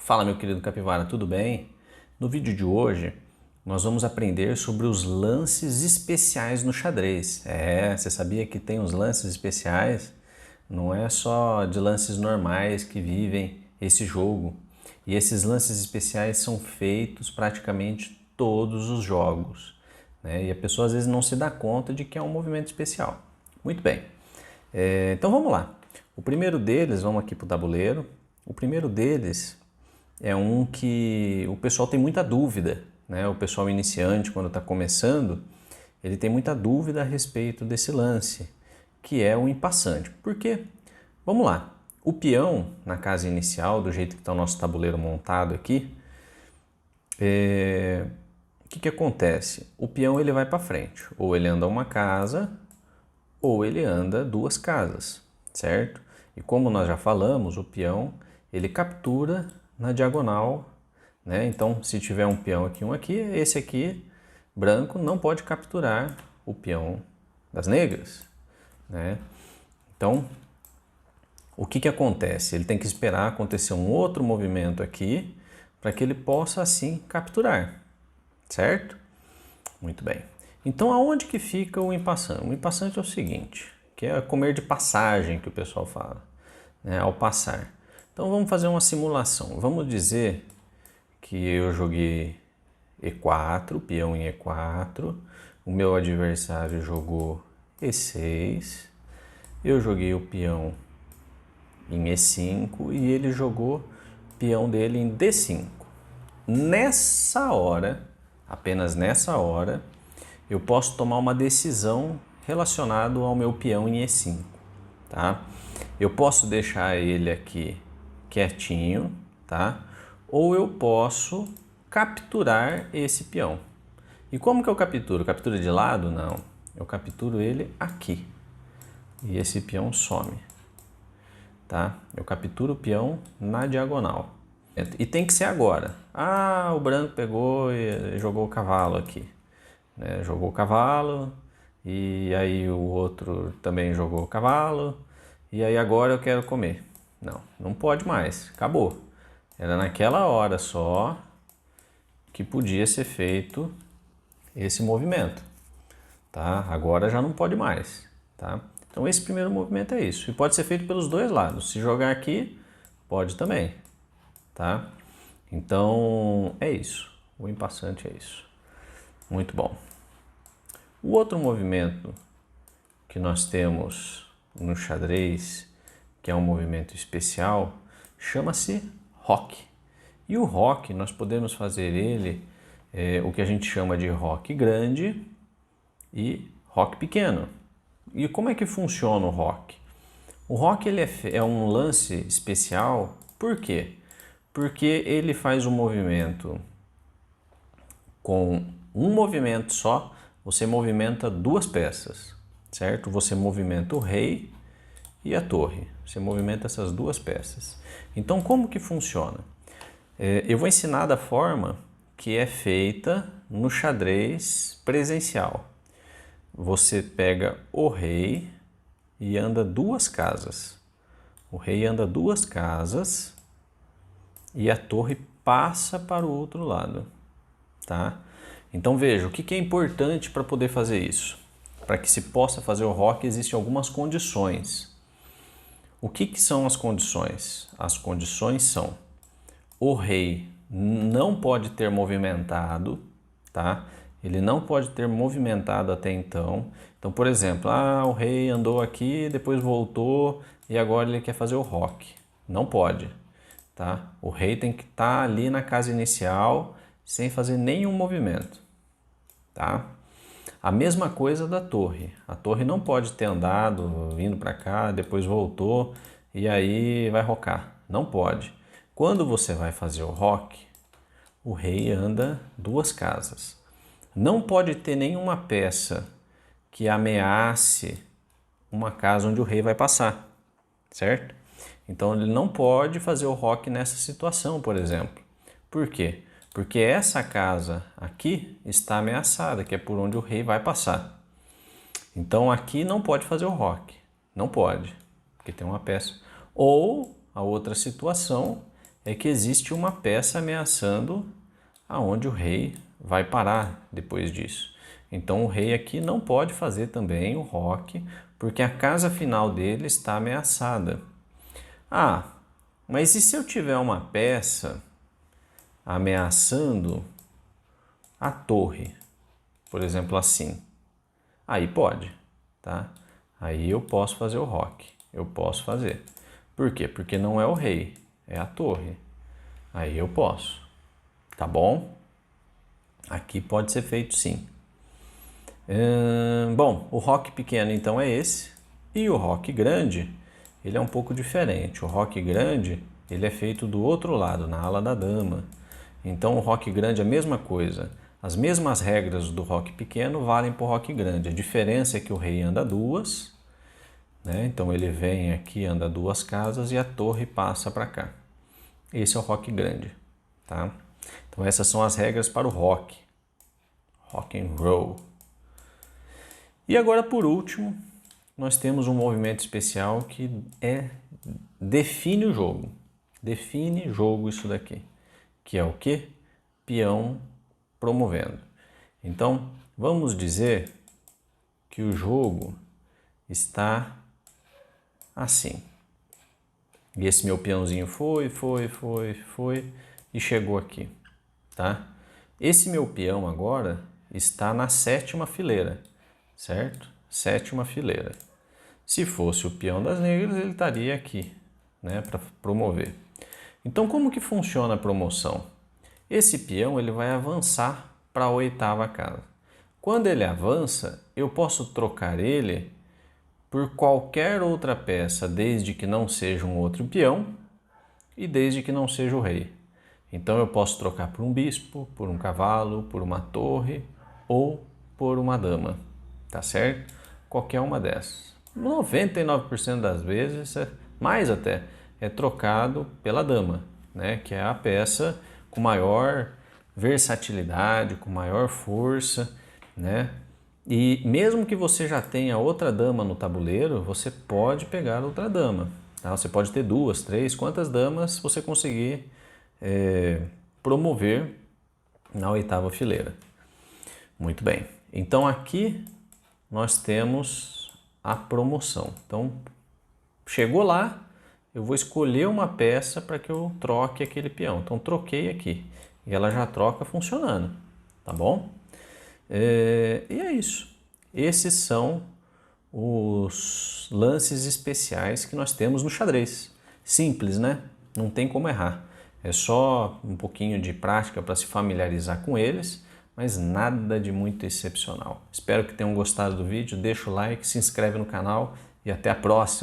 Fala, meu querido capivara, tudo bem? No vídeo de hoje nós vamos aprender sobre os lances especiais no xadrez. Você sabia que tem os lances especiais? Não é só de lances normais que vivem esse jogo. E esses lances especiais são feitos praticamente todos os jogos, né? E a pessoa às vezes não se dá conta de que é um movimento especial. Muito bem, então vamos lá. O primeiro deles, vamos aqui para o tabuleiro. O primeiro deles é um que o pessoal tem muita dúvida, né? O pessoal iniciante, quando está começando, ele tem muita dúvida a respeito desse lance, que é o impassante. Por quê? Vamos lá. O peão, na casa inicial, do jeito que está o nosso tabuleiro montado aqui, o que acontece? O peão ele vai para frente, ou ele anda uma casa, ou ele anda duas casas, certo? E como nós já falamos, o peão ele captura na diagonal, né? Então, se tiver um peão aqui, um aqui, esse aqui, branco, não pode capturar o peão das negras, né? Então, o que acontece? Ele tem que esperar acontecer um outro movimento aqui para que ele possa assim capturar, certo? Muito bem. Então, aonde que fica o impassante? O impassante é o seguinte, que é comer de passagem que o pessoal fala, né? Ao passar. Então, vamos fazer uma simulação. Vamos dizer que eu joguei E4, peão em E4, o meu adversário jogou E6, eu joguei o peão em E5 e ele jogou o peão dele em D5. Nessa hora, apenas nessa hora, eu posso tomar uma decisão relacionada ao meu peão em E5, tá? Eu posso deixar ele aqui quietinho, tá? Ou eu posso capturar esse peão. E como que eu capturo? Captura de lado? Não. Eu capturo ele aqui. E esse peão some, tá? Eu capturo o peão na diagonal. E tem que ser agora. Ah, o branco pegou e jogou o cavalo aqui, né? Jogou o cavalo e aí o outro também jogou o cavalo e aí agora eu quero comer. Não, não pode mais, acabou. Era naquela hora só que podia ser feito esse movimento, tá? Agora já não pode mais, tá? Então esse primeiro movimento é isso. E pode ser feito pelos dois lados. Se jogar aqui, pode também, tá? Então é isso. O impassante é isso. Muito bom. O outro movimento que nós temos no xadrez, que é um movimento especial, chama-se roque. E o roque, nós podemos fazer ele, o que a gente chama de roque grande e roque pequeno. E como é que funciona o roque? O roque ele é um lance especial, por quê? Porque ele faz um movimento com um movimento só, você movimenta duas peças, certo? Você movimenta o rei e a torre. Você movimenta essas duas peças. Então, como que funciona? Eu vou ensinar da forma que é feita no xadrez presencial. Você pega o rei e anda duas casas. O rei anda duas casas e a torre passa para o outro lado, tá? Então veja, o que é importante para poder fazer isso? Para que se possa fazer o roque, existem algumas condições. O que são as condições? As condições são: o rei não pode ter movimentado, tá? Ele não pode ter movimentado até então. Então, por exemplo, o rei andou aqui, depois voltou e agora ele quer fazer o roque. Não pode, tá? O rei tem que estar ali na casa inicial sem fazer nenhum movimento, tá? A mesma coisa da torre. A torre não pode ter andado, vindo para cá, depois voltou e aí vai rocar. Não pode. Quando você vai fazer o roque, o rei anda duas casas. Não pode ter nenhuma peça que ameace uma casa onde o rei vai passar, certo? Então ele não pode fazer o roque nessa situação, por exemplo. Por quê? Porque essa casa aqui está ameaçada, que é por onde o rei vai passar. Então aqui não pode fazer o roque, não pode, porque tem uma peça. Ou a outra situação é que existe uma peça ameaçando aonde o rei vai parar depois disso. Então o rei aqui não pode fazer também o roque, porque a casa final dele está ameaçada. Ah, mas e se eu tiver uma peça ameaçando a torre? Por exemplo, assim. Aí pode, tá? Aí eu posso fazer o roque. Eu posso fazer. Por quê? Porque não é o rei, é a torre. Aí eu posso. Tá bom? Aqui pode ser feito sim. Bom, o roque pequeno então é esse. E o roque grande, ele é um pouco diferente. O roque grande, ele é feito do outro lado, na ala da dama. Então o roque grande é a mesma coisa. As mesmas regras do roque pequeno valem para o roque grande. A diferença é que o rei anda duas, né? Então ele vem aqui, anda duas casas e a torre passa para cá. Esse é o roque grande, tá? Então essas são as regras para o rock. Rock and roll. E agora, por último, nós temos um movimento especial que define o jogo. Define jogo isso daqui. Que é o quê? Peão promovendo. Então, vamos dizer que o jogo está assim. E esse meu peãozinho foi e chegou aqui, tá? Esse meu peão agora está na sétima fileira, certo? Sétima fileira. Se fosse o peão das negras, ele estaria aqui, né, para promover. Então, como que funciona a promoção? Esse peão ele vai avançar para a oitava casa. Quando ele avança, eu posso trocar ele por qualquer outra peça, desde que não seja um outro peão e desde que não seja o rei. Então eu posso trocar por um bispo, por um cavalo, por uma torre ou por uma dama, tá certo? Qualquer uma dessas. 99% das vezes, mais até, é trocado pela dama, né? Que é a peça com maior versatilidade, com maior força, né? E mesmo que você já tenha outra dama no tabuleiro, você pode pegar outra dama, tá? Você pode ter duas, três, quantas damas você conseguir promover na oitava fileira. Muito bem. Então aqui nós temos a promoção. Então chegou lá, eu vou escolher uma peça para que eu troque aquele peão. Então troquei aqui e ela já troca funcionando, tá bom? E é isso. Esses são os lances especiais que nós temos no xadrez. Simples, né? Não tem como errar. É só um pouquinho de prática para se familiarizar com eles, mas nada de muito excepcional. Espero que tenham gostado do vídeo. Deixa o like, se inscreve no canal e até a próxima.